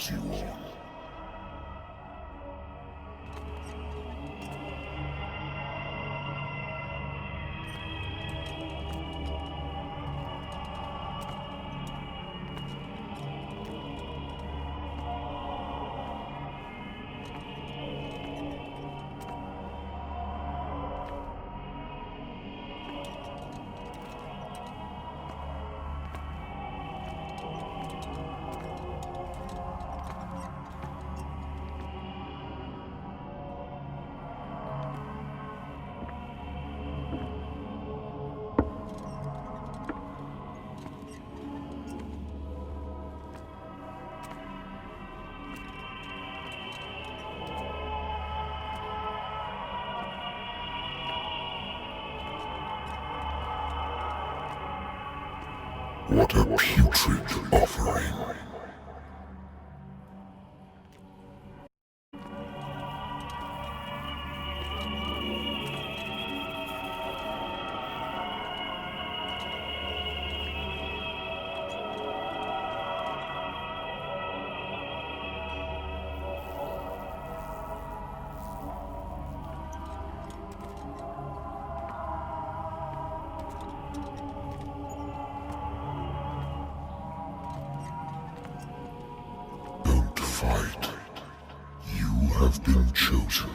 spurs you on. What a putrid offering. Fight. You have been chosen.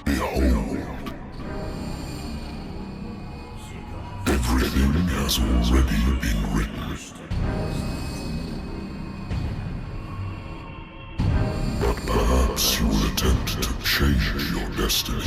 Behold, everything has already been written. But perhaps you will attempt to change your destiny.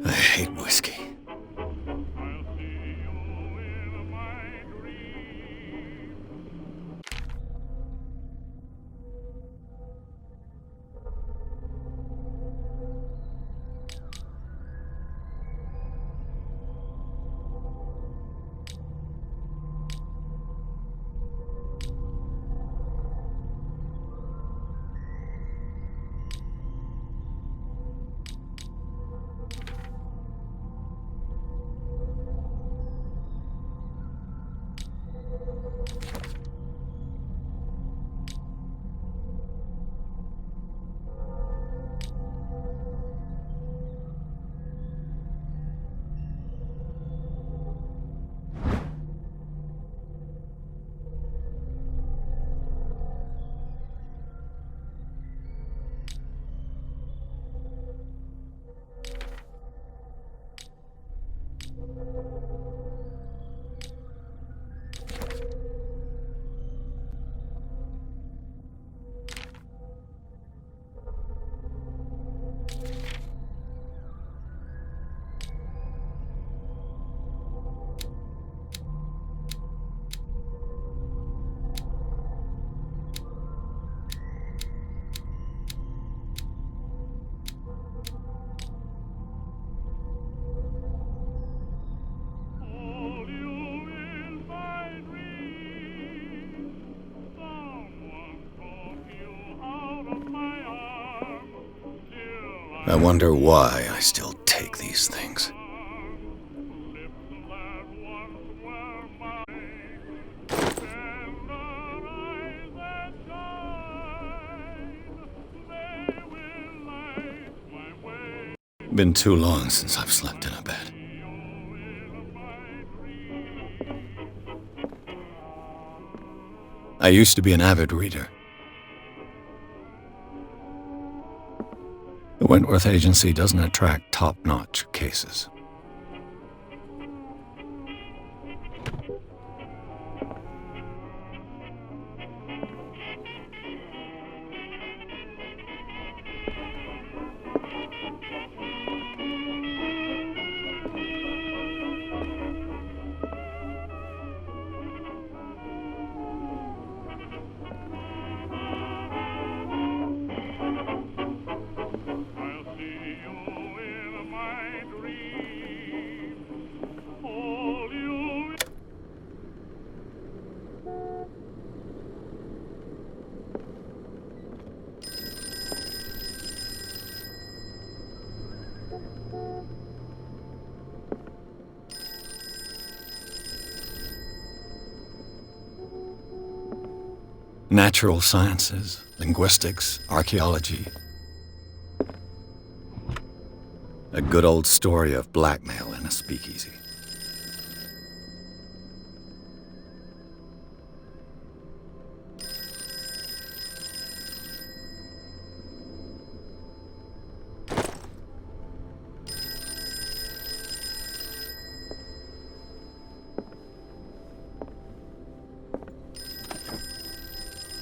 I hate whiskey. I wonder why I still take these things. Been too long since I've slept in a bed. I used to be an avid reader. The Wentworth Agency doesn't attract top-notch cases. Natural sciences, linguistics, archaeology. A good old story of blackmail in a speakeasy.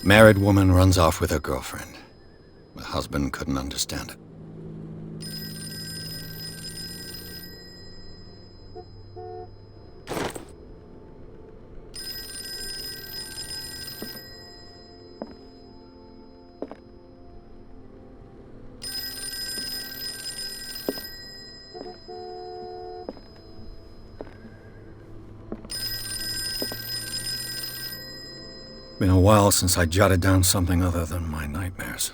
Married woman runs off with her girlfriend. The husband couldn't understand it. Been a while since I jotted down something other than my nightmares.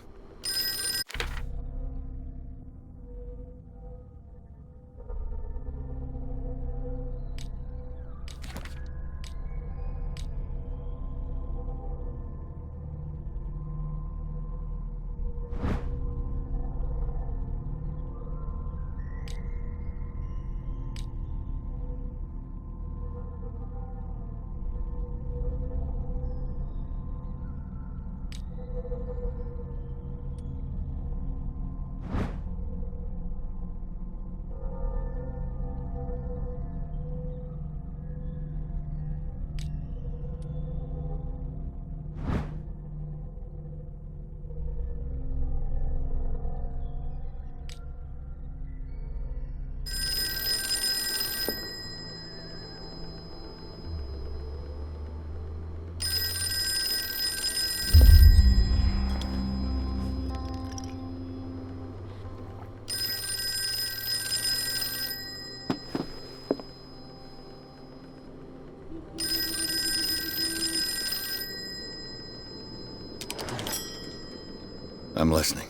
I'm listening.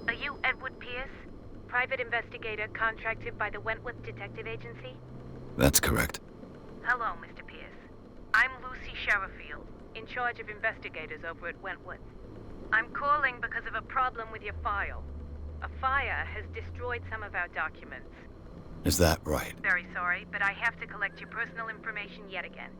Are you Edward Pierce, private investigator contracted by the Wentworth Detective Agency? That's correct. Hello, Mr. Pierce. I'm Lucy Sherifield, in charge of investigators over at Wentworth. I'm calling because of a problem with your file. A fire has destroyed some of our documents. Is that right? Very sorry, but I have to collect your personal information yet again.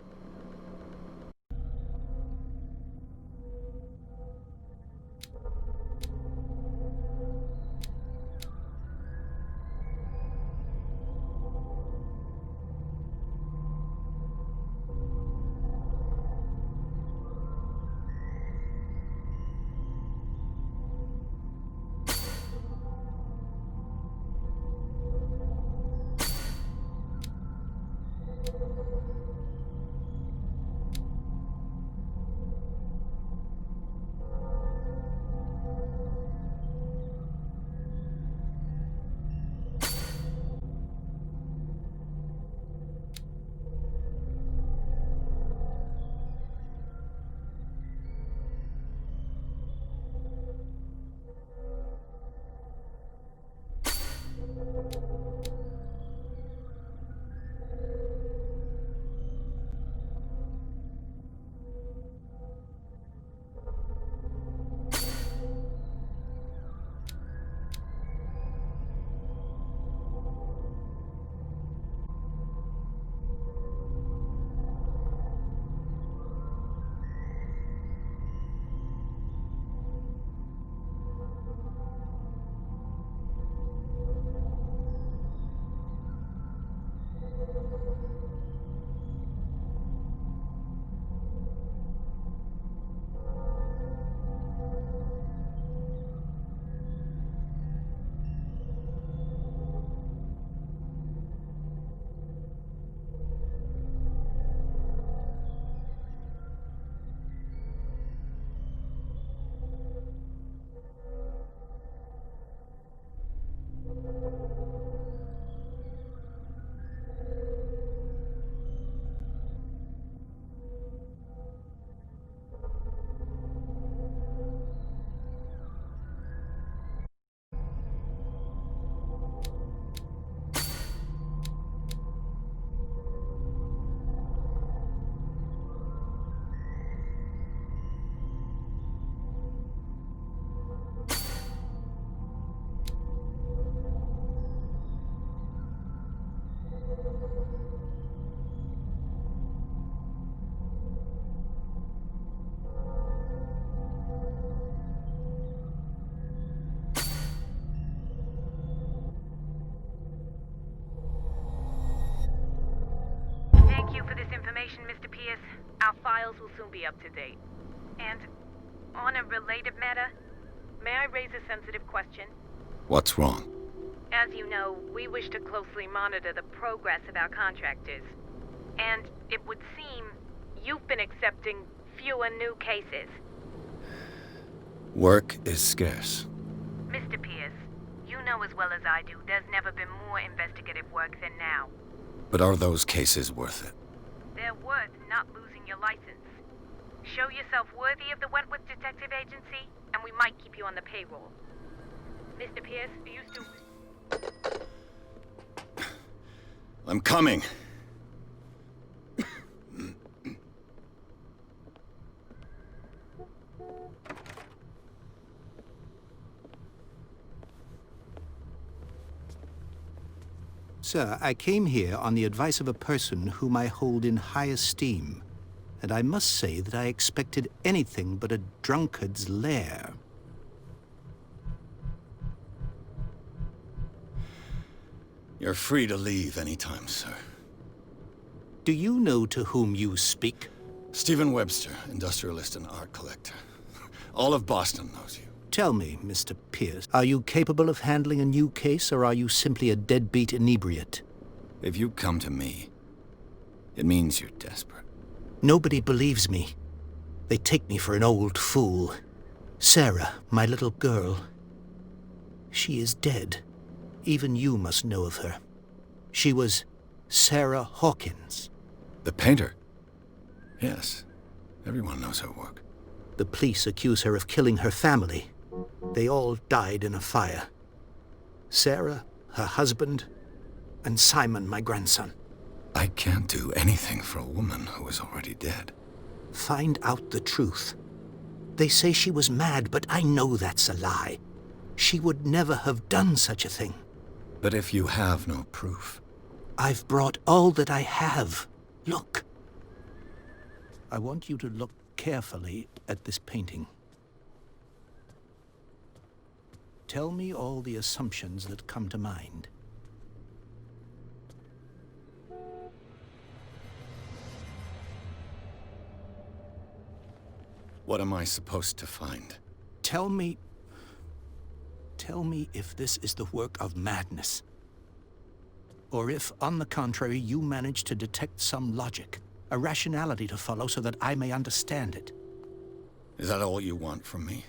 files will soon be up to date. And on a related matter, may I raise a sensitive question? What's wrong? As you know, we wish to closely monitor the progress of our contractors. And it would seem you've been accepting fewer new cases. Work is scarce. Mr. Pierce, you know as well as I do, there's never been more investigative work than now. But are those cases worth it? They're worth not losing your license. Show yourself worthy of the Wentworth Detective Agency, and we might keep you on the payroll. Mr. Pierce, are you still... I'm coming. Sir, I came here on the advice of a person whom I hold in high esteem, and I must say that I expected anything but a drunkard's lair. You're free to leave anytime, sir. Do you know to whom you speak? Stephen Webster, industrialist and art collector. All of Boston knows you. Tell me, Mr. Pierce, are you capable of handling a new case, or are you simply a deadbeat inebriate? If you come to me, it means you're desperate. Nobody believes me. They take me for an old fool. Sarah, my little girl, she is dead. Even you must know of her. She was Sarah Hawkins. The painter? Yes. Everyone knows her work. The police accuse her of killing her family. They all died in a fire. Sarah, her husband, and Simon, my grandson. I can't do anything for a woman who is already dead. Find out the truth. They say she was mad, but I know that's a lie. She would never have done such a thing. But if you have no proof... I've brought all that I have. Look. I want you to look carefully at this painting. Tell me all the assumptions that come to mind. What am I supposed to find? Tell me if this is the work of madness. Or if, on the contrary, you manage to detect some logic, a rationality to follow so that I may understand it. Is that all you want from me?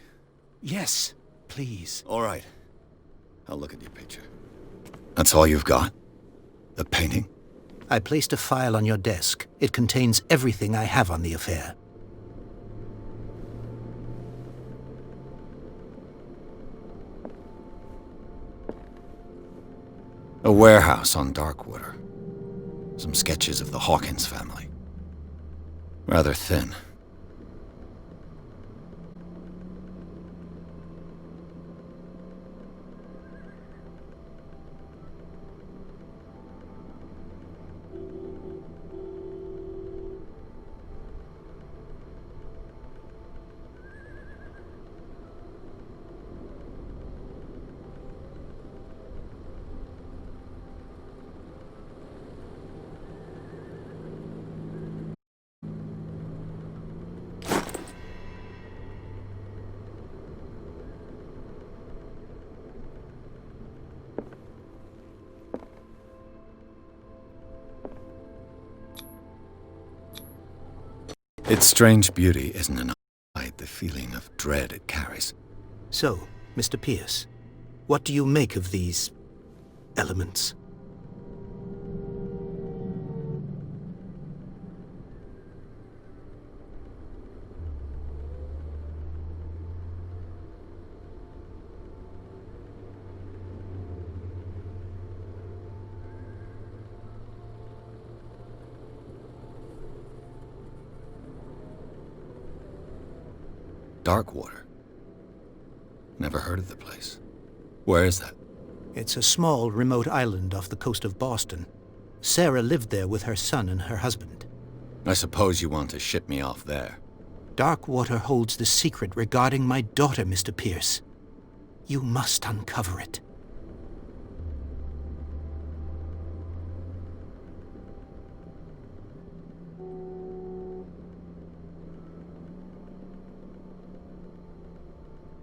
Yes, please. All right. I'll look at your picture. That's all you've got? The painting? I placed a file on your desk. It contains everything I have on the affair. A warehouse on Darkwater. Some sketches of the Hawkins family. Rather thin. Its strange beauty isn't enough to hide the feeling of dread it carries. So, Mr. Pierce, what do you make of these elements? Darkwater. Never heard of the place. Where is that? It's a small, remote island off the coast of Boston. Sarah lived there with her son and her husband. I suppose you want to ship me off there. Darkwater holds the secret regarding my daughter, Mr. Pierce. You must uncover it.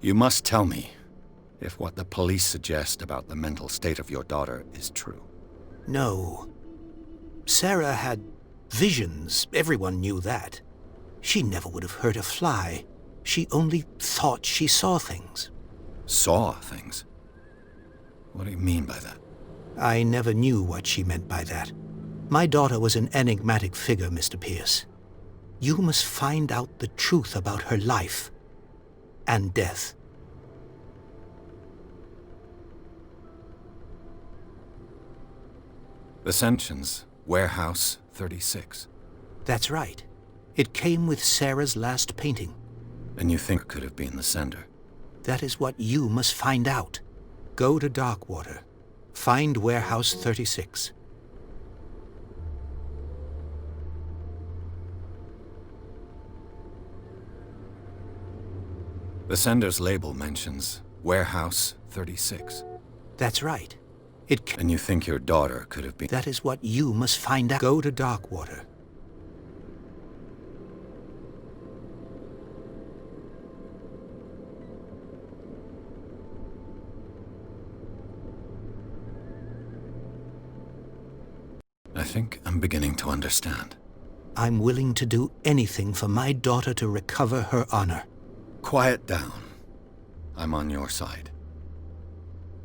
You must tell me if what the police suggest about the mental state of your daughter is true. No. Sarah had visions. Everyone knew that. She never would have hurt a fly. She only thought she saw things. Saw things? What do you mean by that? I never knew what she meant by that. My daughter was an enigmatic figure, Mr. Pierce. You must find out the truth about her life and death. Ascension's Warehouse 36. That's right. It came with Sarah's last painting. And you think it could have been the sender? That is what you must find out. Go to Darkwater. Find Warehouse 36. The sender's label mentions Warehouse 36. That's right. And you think your daughter could have been... That is what you must find out. Go to Darkwater. I think I'm beginning to understand. I'm willing to do anything for my daughter to recover her honor. Quiet down. I'm on your side.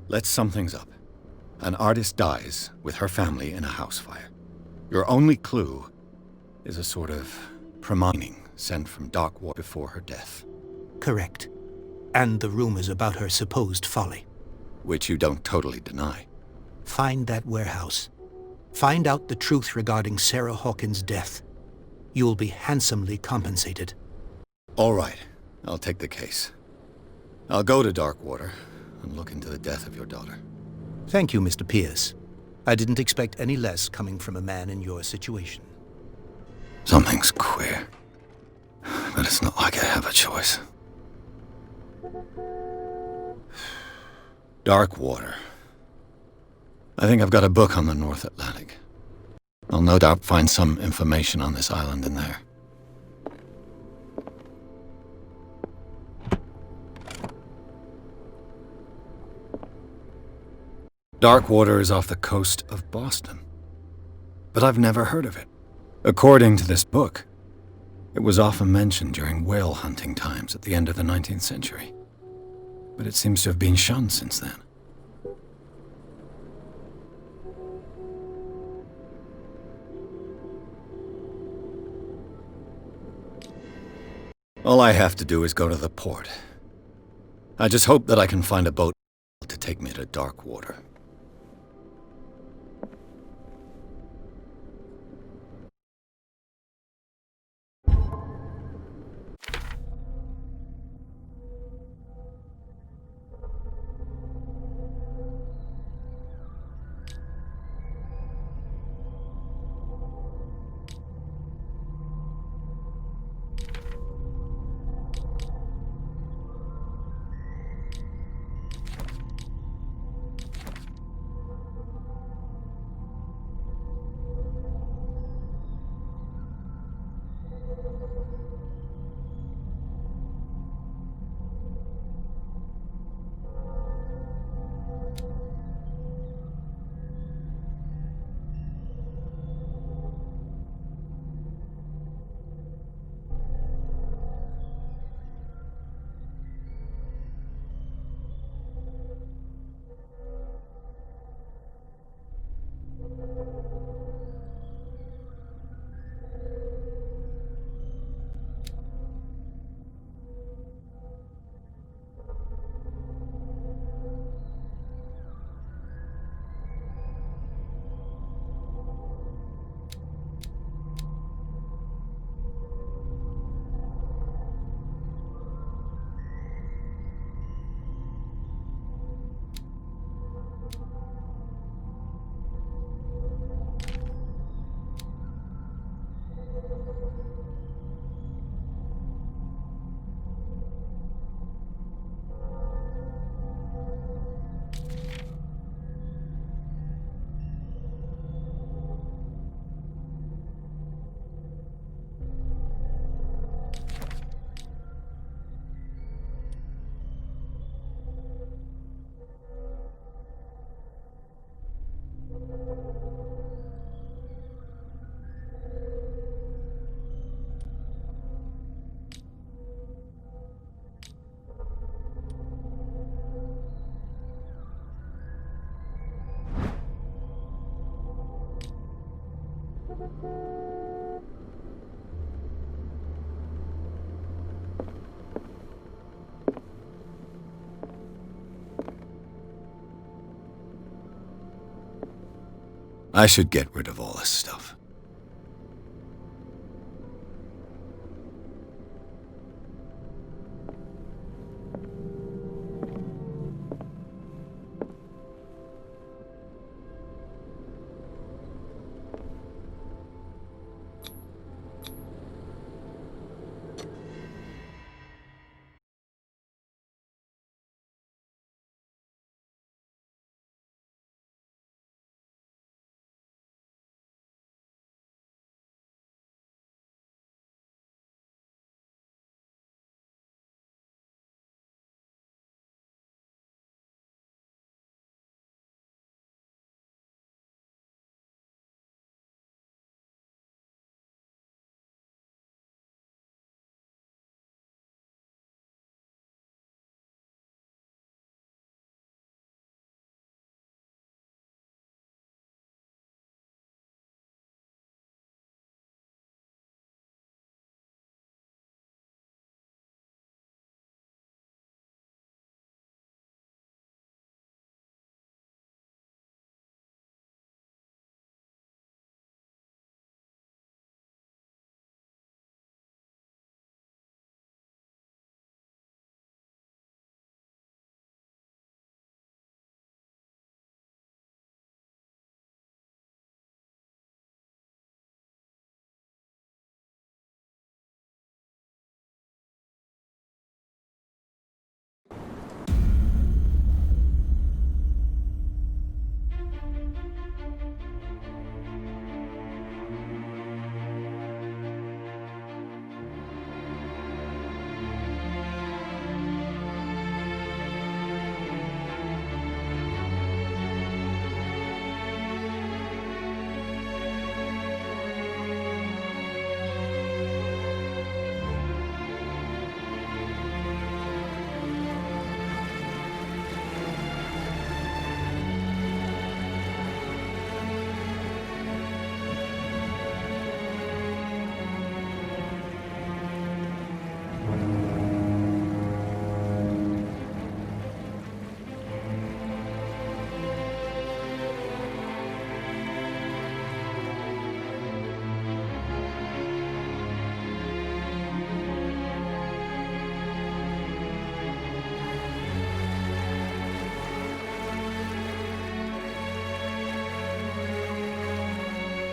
Let's sum things up. An artist dies with her family in a house fire. Your only clue is a sort of premonition sent from Darkwater before her death. Correct. And the rumors about her supposed folly. Which you don't totally deny. Find that warehouse. Find out the truth regarding Sarah Hawkins' death. You'll be handsomely compensated. All right. I'll take the case. I'll go to Darkwater and look into the death of your daughter. Thank you, Mr. Pierce. I didn't expect any less coming from a man in your situation. Something's queer. But it's not like I have a choice. Darkwater. I think I've got a book on the North Atlantic. I'll no doubt find some information on this island in there. Darkwater is off the coast of Boston. But I've never heard of it. According to this book, it was often mentioned during whale hunting times at the end of the 19th century. But it seems to have been shunned since then. All I have to do is go to the port. I just hope that I can find a boat to take me to Darkwater. I should get rid of all this stuff.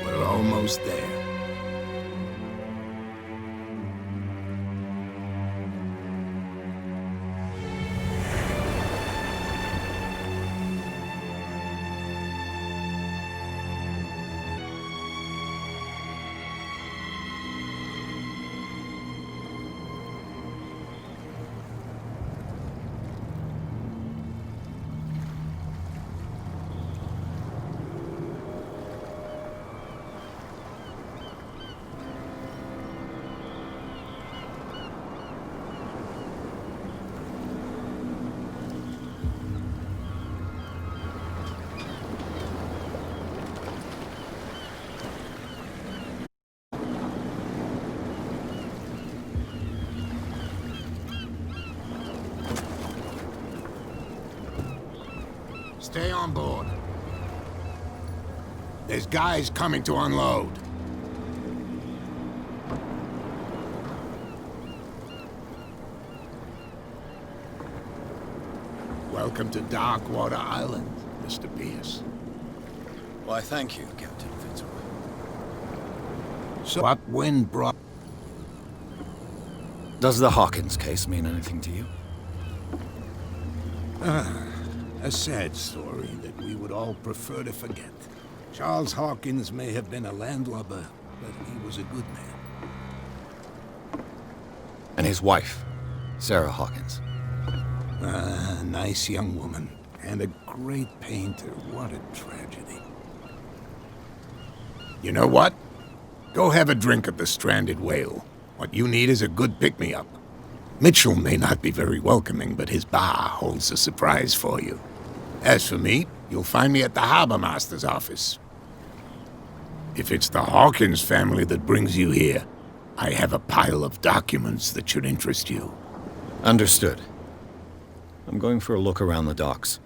We're almost there. Stay on board. There's guys coming to unload. Welcome to Darkwater Island, Mr. Pierce. Why, thank you, Captain Fitzroy. So what wind brought... Does the Hawkins case mean anything to you? A sad story that we would all prefer to forget. Charles Hawkins may have been a landlubber, but he was a good man. And his wife, Sarah Hawkins. A nice young woman, and a great painter. What a tragedy. You know what? Go have a drink at the Stranded Whale. What you need is a good pick-me-up. Mitchell may not be very welcoming, but his bar holds a surprise for you. As for me, you'll find me at the Harbor Master's office. If it's the Hawkins family that brings you here, I have a pile of documents that should interest you. Understood. I'm going for a look around the docks.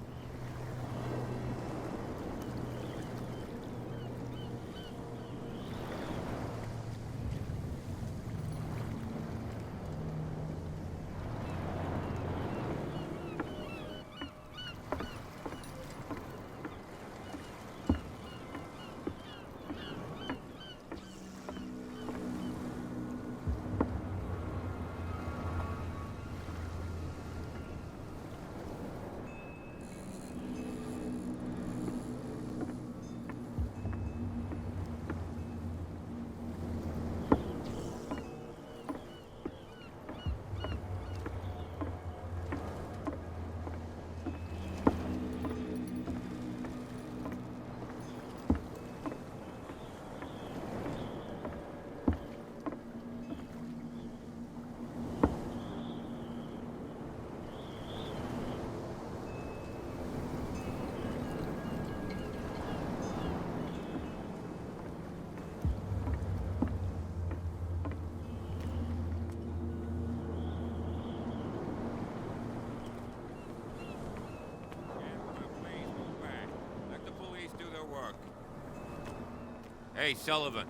Hey, Sullivan.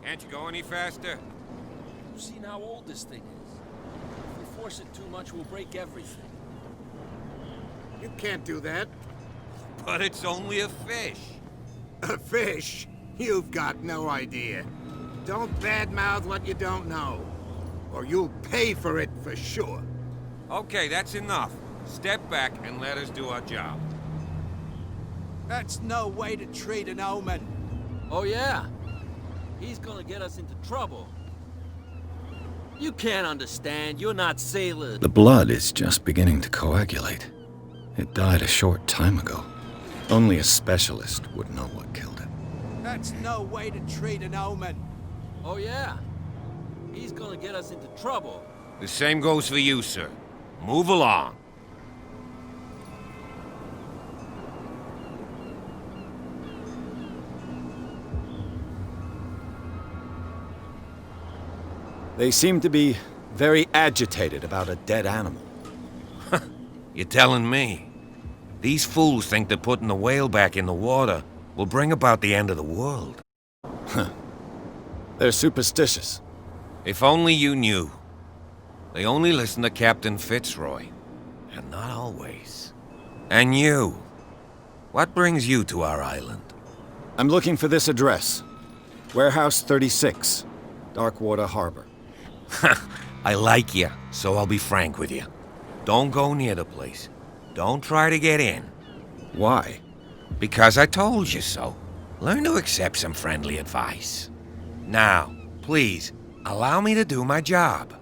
Can't you go any faster? You've seen how old this thing is. If we force it too much, we'll break everything. You can't do that. But it's only a fish. A fish? You've got no idea. Don't badmouth what you don't know, or you'll pay for it for sure. Okay, that's enough. Step back and let us do our job. That's no way to treat an omen. Oh yeah? He's gonna get us into trouble. You can't understand. You're not sailors. The blood is just beginning to coagulate. It died a short time ago. Only a specialist would know what killed it. That's no way to treat an omen. Oh yeah? He's gonna get us into trouble. The same goes for you, sir. Move along. They seem to be very agitated about a dead animal. You're telling me? These fools think that putting the whale back in the water will bring about the end of the world. They're superstitious. If only you knew. They only listen to Captain Fitzroy. And not always. And you. What brings you to our island? I'm looking for this address. Warehouse 36, Darkwater Harbor. I like you, so I'll be frank with you. Don't go near the place. Don't try to get in. Why? Because I told you so. Learn to accept some friendly advice. Now, please, allow me to do my job.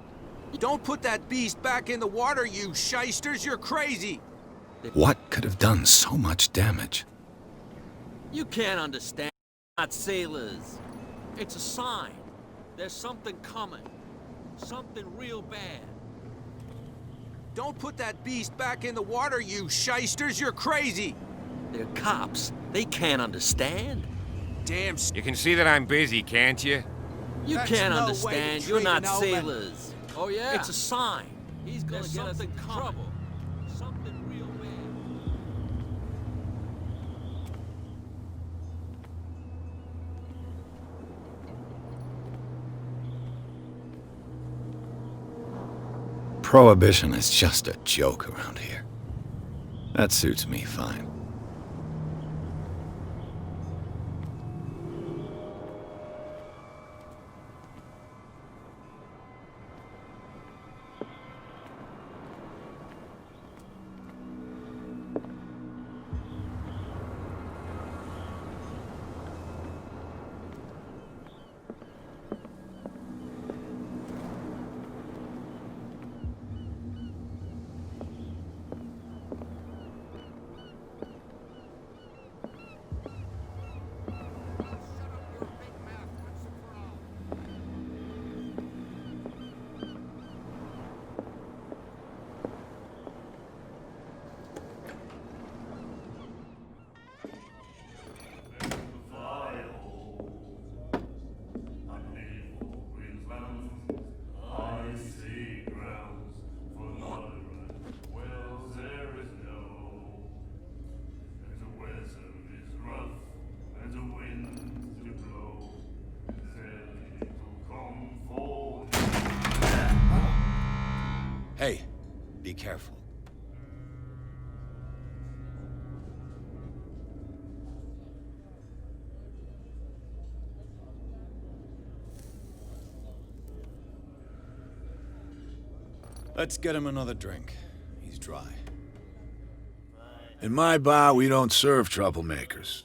Don't put that beast back in the water, you shysters. You're crazy. What could have done so much damage? You can't understand. Not sailors. It's a sign. There's something coming. Something real bad. Don't put that beast back in the water, you shysters. You're crazy. They're cops. They can't understand. Damn. You can see that I'm busy, can't you? You That's can't no way to understand. treat You're not an omen. sailors. Oh yeah? It's a sign. He's gonna get us in trouble. Something real bad. Prohibition is just a joke around here. That suits me fine. Hey, be careful. Let's get him another drink. He's dry. In my bar, we don't serve troublemakers.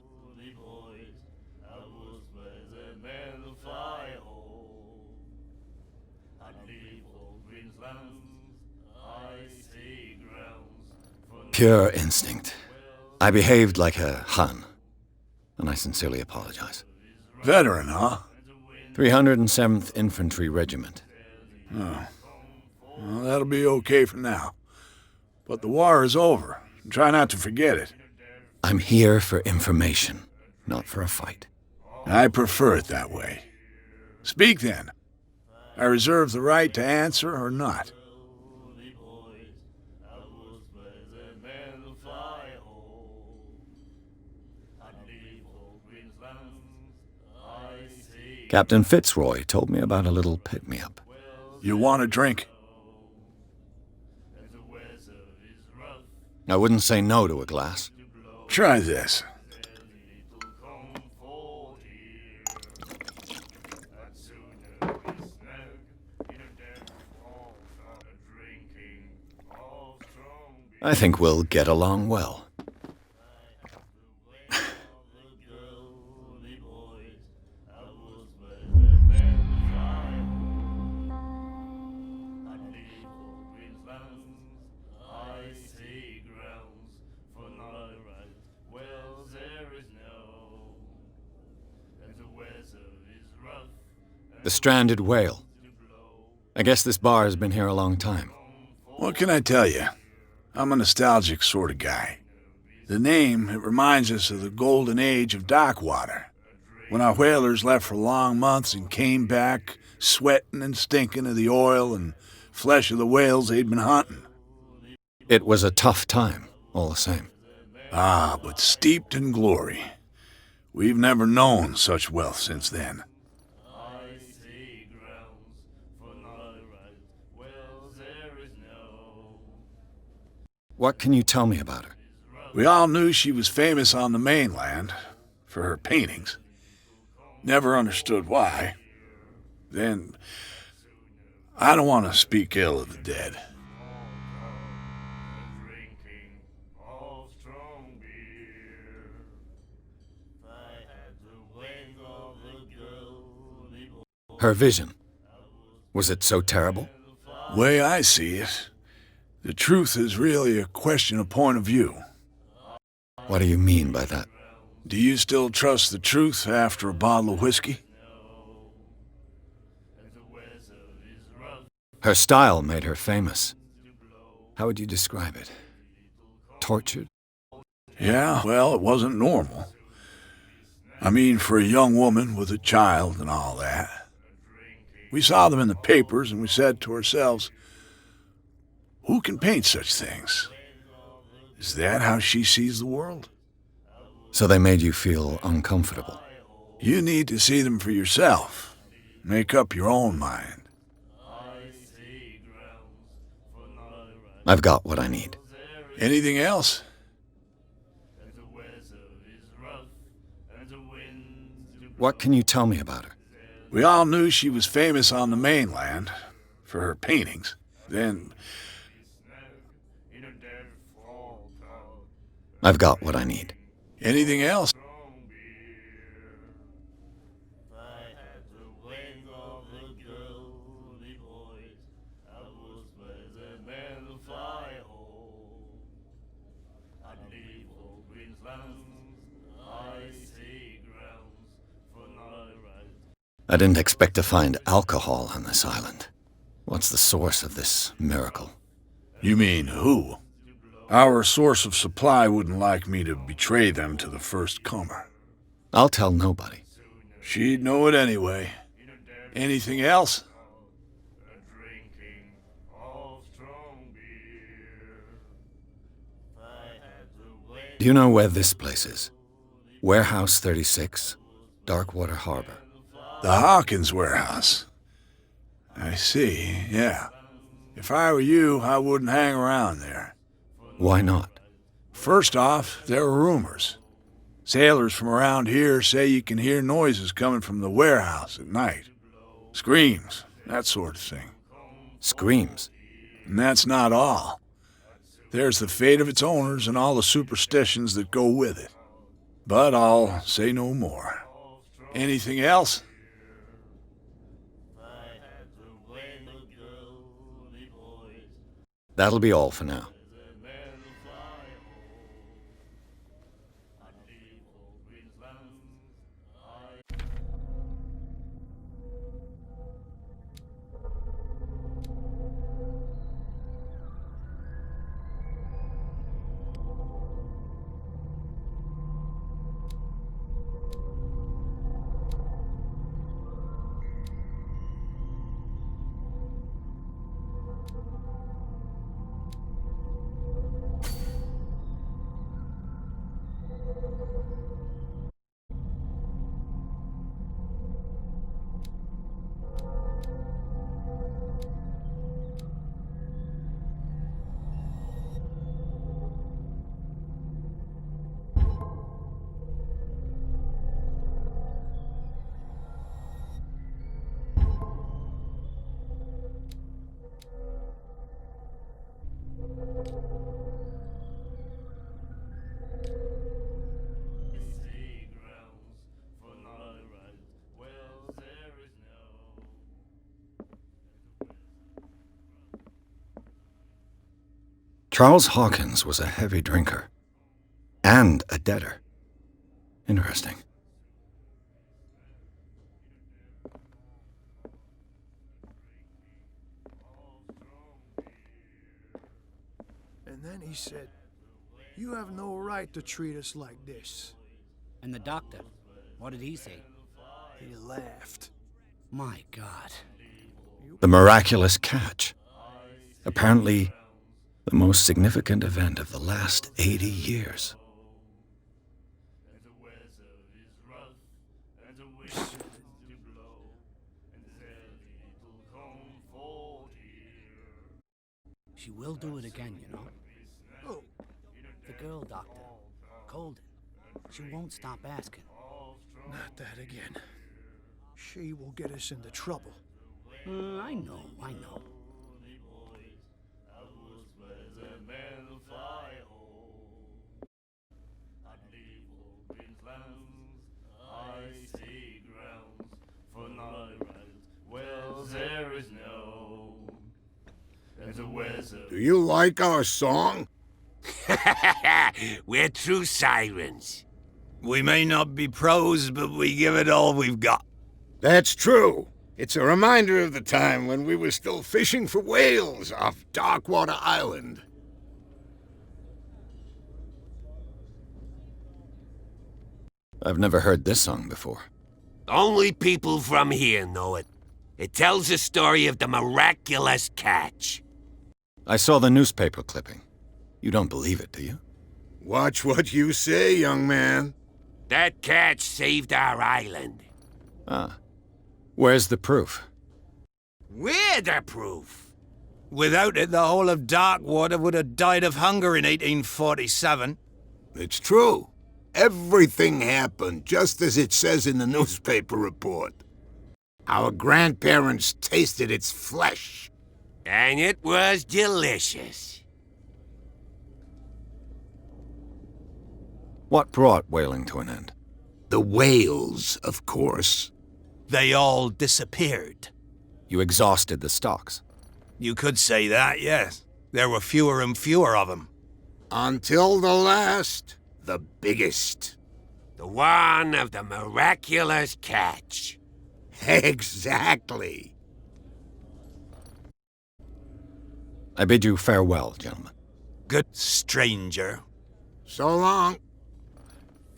Pure instinct. I behaved like a Hun, and I sincerely apologize. Veteran, huh? 307th Infantry Regiment. Oh. Well, that'll be okay for now. But the war is over. Try not to forget it. I'm here for information, not for a fight. I prefer it that way. Speak then. I reserve the right to answer or not. Captain Fitzroy told me about a little pick-me-up. You want a drink? I wouldn't say no to a glass. Try this. I think we'll get along well. The Stranded Whale. I guess this bar has been here a long time. What can I tell you? I'm a nostalgic sort of guy. The name, it reminds us of the golden age of dock water, when our whalers left for long months and came back sweating and stinking of the oil and flesh of the whales they'd been hunting. It was a tough time, all the same. Ah, but steeped in glory. We've never known such wealth since then. What can you tell me about her? We all knew she was famous on the mainland for her paintings. Never understood why. Then, I don't want to speak ill of the dead. Her vision. Was it so terrible? Way I see it, the truth is really a question of point of view. What do you mean by that? Do you still trust the truth after a bottle of whiskey? Her style made her famous. How would you describe it? Tortured? Yeah, well, it wasn't normal. I mean, for a young woman with a child and all that. We saw them in the papers and we said to ourselves, who can paint such things? Is that how she sees the world? So they made you feel uncomfortable? You need to see them for yourself. Make up your own mind. I've got what I need. Anything else? What can you tell me about her? We all knew she was famous on the mainland for her paintings. Then, I've got what I need. anything else? I didn't expect to find alcohol on this island. What's the source of this miracle? You mean who? Our source of supply wouldn't like me to betray them to the first comer. I'll tell nobody. She'd know it anyway. Anything else? Do you know where this place is? Warehouse 36, Darkwater Harbor. The Hawkins warehouse. I see, yeah. If I were you, I wouldn't hang around there. Why not? First off, there are rumors. Sailors from around here say you can hear noises coming from the warehouse at night. Screams, that sort of thing. Screams? And that's not all. There's the fate of its owners and all the superstitions that go with it. But I'll say no more. Anything else? That'll be all for now. Charles Hawkins was a heavy drinker. And a debtor. Interesting. And then he said, "You have no right to treat us like this." And the doctor, what did he say? He laughed. My God. The miraculous catch. Apparently, the most significant event of the last 80 years. She will do it again, you know. Oh, The girl doctor, Colden. She won't stop asking. not that again. She will get us into trouble. I know. Do you like our song? We're true sirens. We may not be pros, but we give it all we've got. That's true. It's a reminder of the time when we were still fishing for whales off Darkwater Island. I've never heard this song before. Only people from here know it. It tells the story of the miraculous catch. I saw the newspaper clipping. You don't believe it, do you? Watch what you say, young man. That catch saved our island. Ah. Where's the proof? We're the proof. Without it, the whole of Darkwater would have died of hunger in 1847. It's true. Everything happened just as it says in the newspaper report. Our grandparents tasted its flesh. And it was delicious. What brought whaling to an end? The whales, of course. They all disappeared. You exhausted the stocks. You could say that, yes. There were fewer and fewer of them. Until the last, the biggest. The one of the miraculous catch. Exactly. I bid you farewell, gentlemen. Good stranger. So long.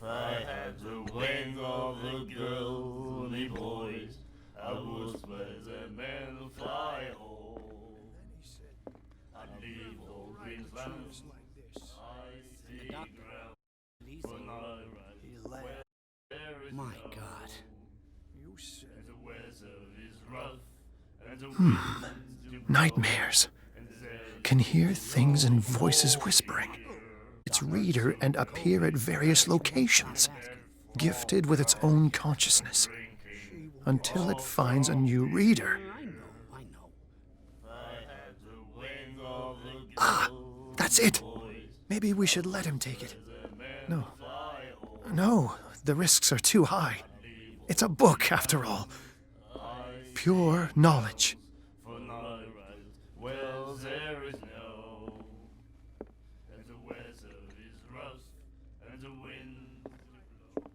I had the wings of the girly boys, I would spread them and fly home. I'd leave old Queensland, I see ground, when I ride. My God. You said The weather is rough, and the nightmares. Can hear things and voices whispering. Its reader and appear at various locations, gifted with its own consciousness, until it finds a new reader. I know. Ah, that's it. Maybe we should let him take it. No, the risks are too high. It's a book, after all. Pure knowledge. well, there is no. And the weather is rough, and the wind blows.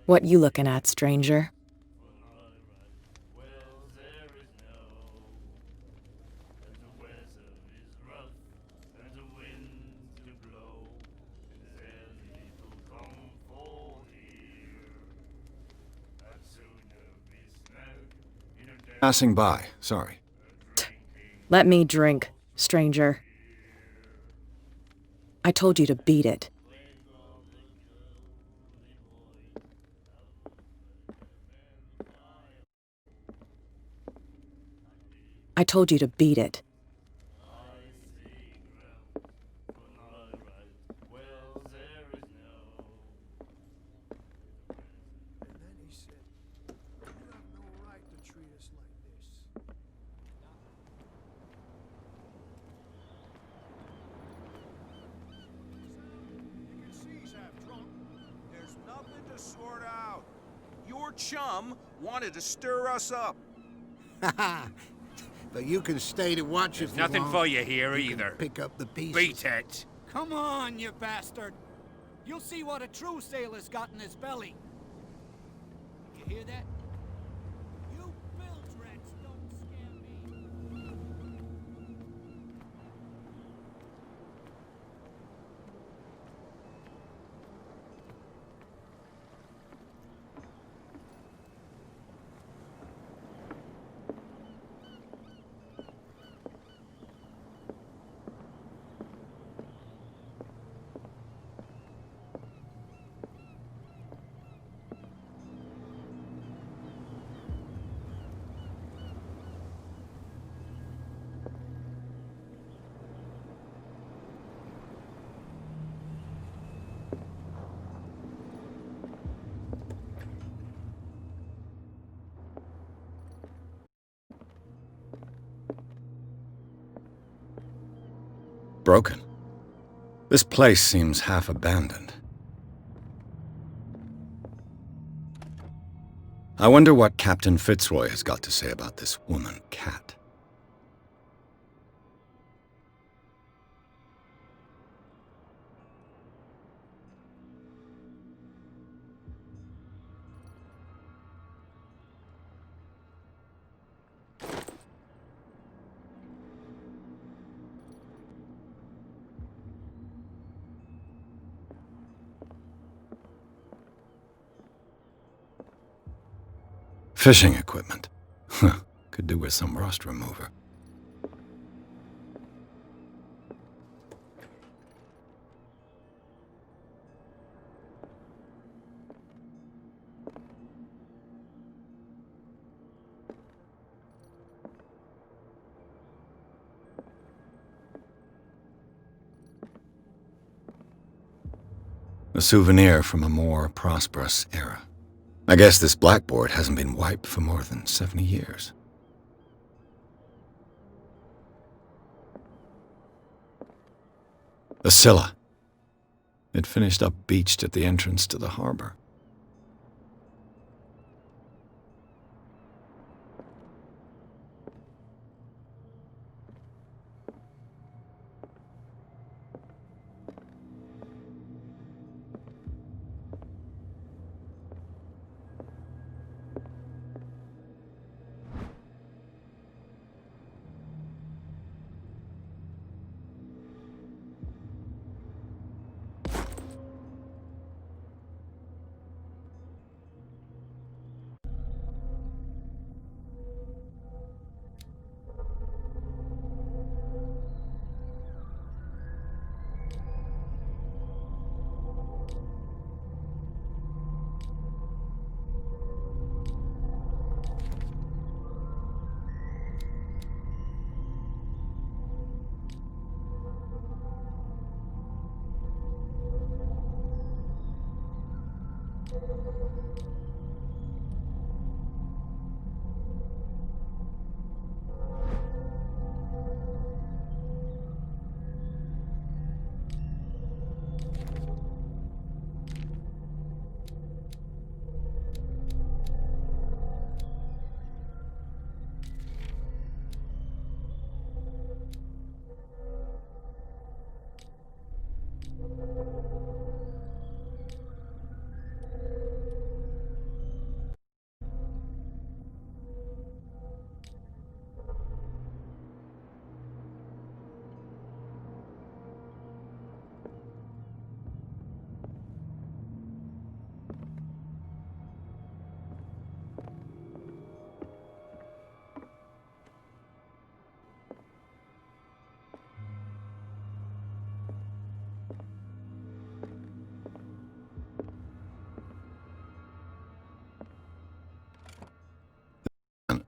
What you looking at, stranger? Passing by, sorry. Let me drink, stranger. I told you to beat it. I told you to beat it. Something to sort out. Your chum wanted to stir us up. But you can stay to watch There's if you nothing want. for you here You can either. pick up the pieces. Beat it. Come on, you bastard! You'll see what a true sailor's got in his belly. You hear that? You bilge rats don't scare me. Broken. This place seems half abandoned. I wonder what Captain Fitzroy has got to say about this woman cat. Fishing equipment. Could do with some rust remover. A souvenir from a more prosperous era. I guess this blackboard hasn't been wiped for more than 70 years. The Scylla. It finished up beached at the entrance to the harbor.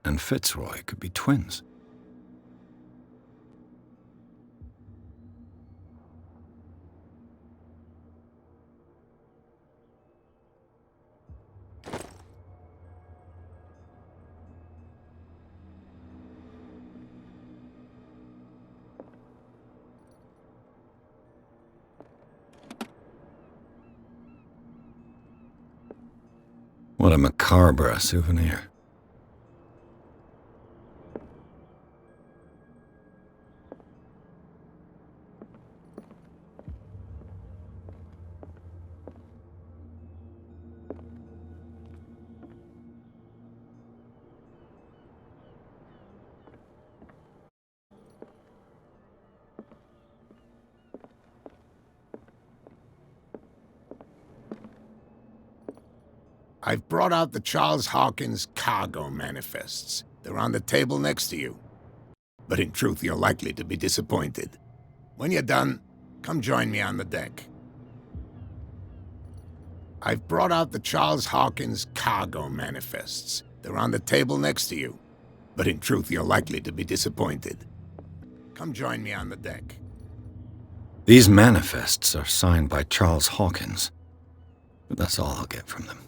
And Fitzroy could be twins. What a macabre souvenir. I've brought out the Charles Hawkins cargo manifests. They're on the table next to you. But in truth, you're likely to be disappointed. When you're done, come join me on the deck. I've brought out the Charles Hawkins cargo manifests. They're on the table next to you. But in truth, you're likely to be disappointed. Come join me on the deck. These manifests are signed by Charles Hawkins. But that's all I'll get from them.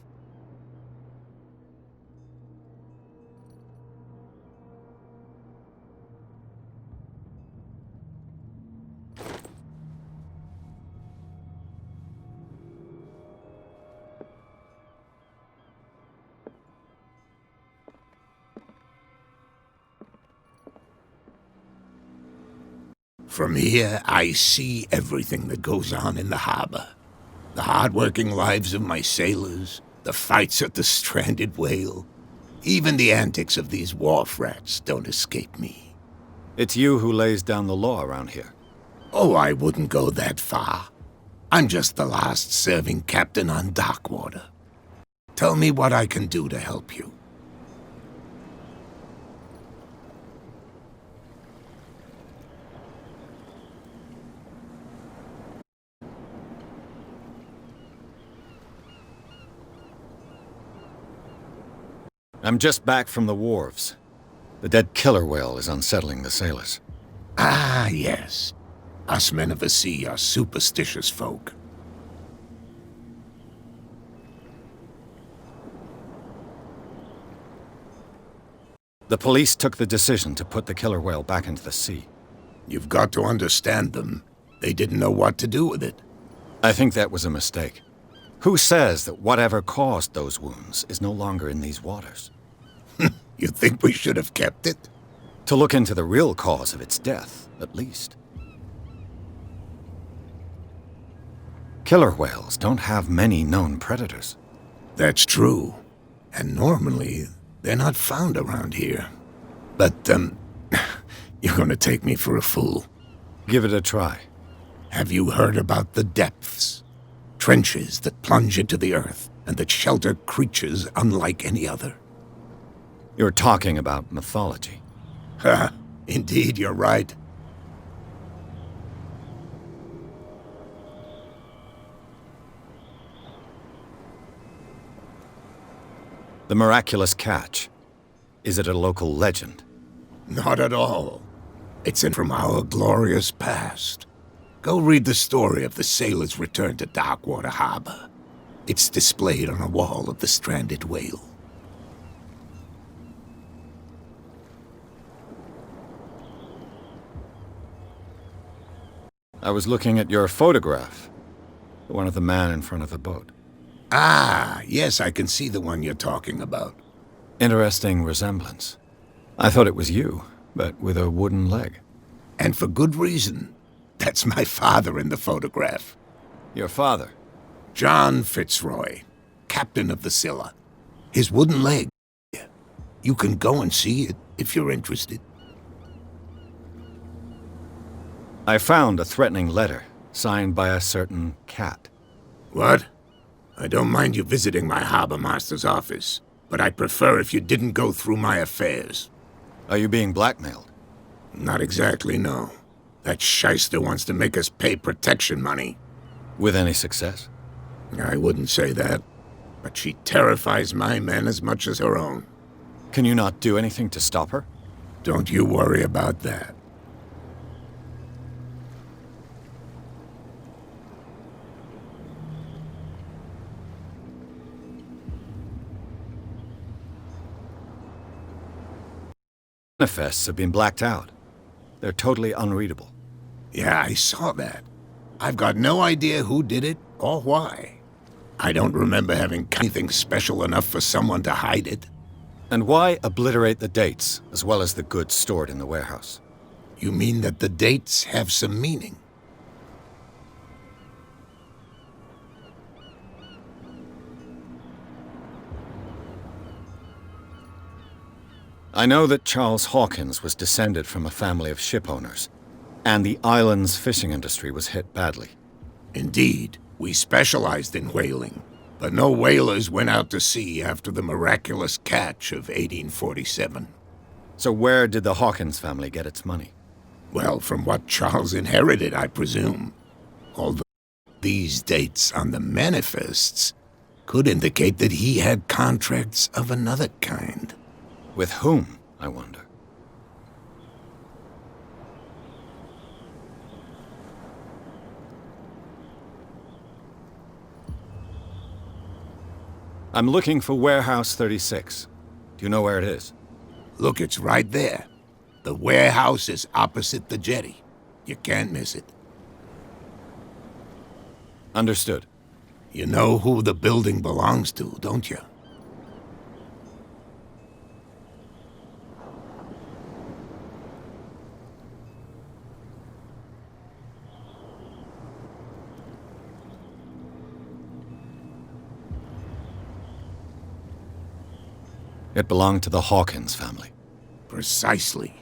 From here, I see everything that goes on in the harbor. The hard-working lives of my sailors, the fights at the stranded whale. Even the antics of these wharf rats don't escape me. It's you who lays down the law around here. Oh, I wouldn't go that far. I'm just the last serving captain on Darkwater. Tell me what I can do to help you. I'm just back from the wharves. The dead killer whale is unsettling the sailors. Ah, yes. Us men of the sea are superstitious folk. The police took the decision to put the killer whale back into the sea. You've got to understand them. They didn't know what to do with it. I think that was a mistake. Who says that whatever caused those wounds is no longer in these waters? You think we should have kept it? To look into the real cause of its death, at least. Killer whales don't have many known predators. That's true. And normally, they're not found around here. But, you're gonna take me for a fool. Give it a try. Have you heard about the depths? Trenches that plunge into the earth and that shelter creatures unlike any other. You're talking about mythology. Ha! Indeed, you're right. The miraculous catch. Is it a local legend? Not at all. It's in from our glorious past. Go read the story of the sailor's return to Darkwater Harbor. It's displayed on a wall of the stranded whale. I was looking at your photograph. The one of the man in front of the boat. Ah, yes, I can see the one you're talking about. Interesting resemblance. I thought it was you, but with a wooden leg. And for good reason. That's my father in the photograph. Your father? John Fitzroy, captain of the Scylla. His wooden leg. You can go and see it if you're interested. I found a threatening letter, signed by a certain cat. What? I don't mind you visiting my harbor master's office, but I'd prefer if you didn't go through my affairs. Are you being blackmailed? Not exactly, no. That shyster wants to make us pay protection money. With any success? I wouldn't say that, but she terrifies my men as much as her own. Can you not do anything to stop her? Don't you worry about that. Manifests have been blacked out. They're totally unreadable. Yeah, I saw that. I've got no idea who did it or why. I don't remember having anything special enough for someone to hide it. And why obliterate the dates, as well as the goods stored in the warehouse? You mean that the dates have some meaning? I know that Charles Hawkins was descended from a family of ship owners, and the island's fishing industry was hit badly. Indeed, we specialized in whaling, but no whalers went out to sea after the miraculous catch of 1847. So where did the Hawkins family get its money? Well, from what Charles inherited, I presume. Although these dates on the manifests could indicate that he had contracts of another kind. With whom, I wonder? I'm looking for Warehouse 36. Do you know where it is? Look, it's right there. The warehouse is opposite the jetty. You can't miss it. Understood. You know who the building belongs to, don't you? It belonged to the Hawkins family. Precisely.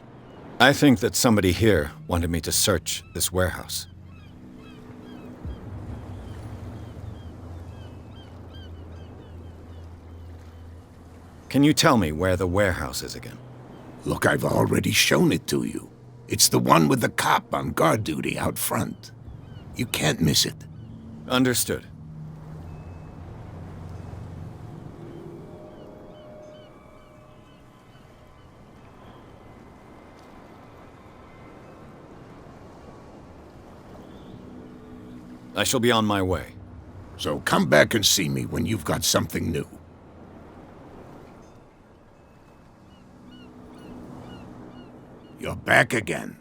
I think that somebody here wanted me to search this warehouse. Can you tell me where the warehouse is again? Look, I've already shown it to you. It's the one with the cop on guard duty out front. You can't miss it. Understood. I shall be on my way. So come back and see me when you've got something new. You're back again.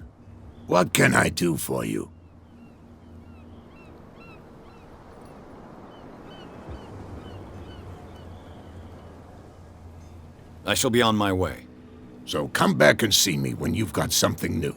What can I do for you? I shall be on my way. So come back and see me when you've got something new.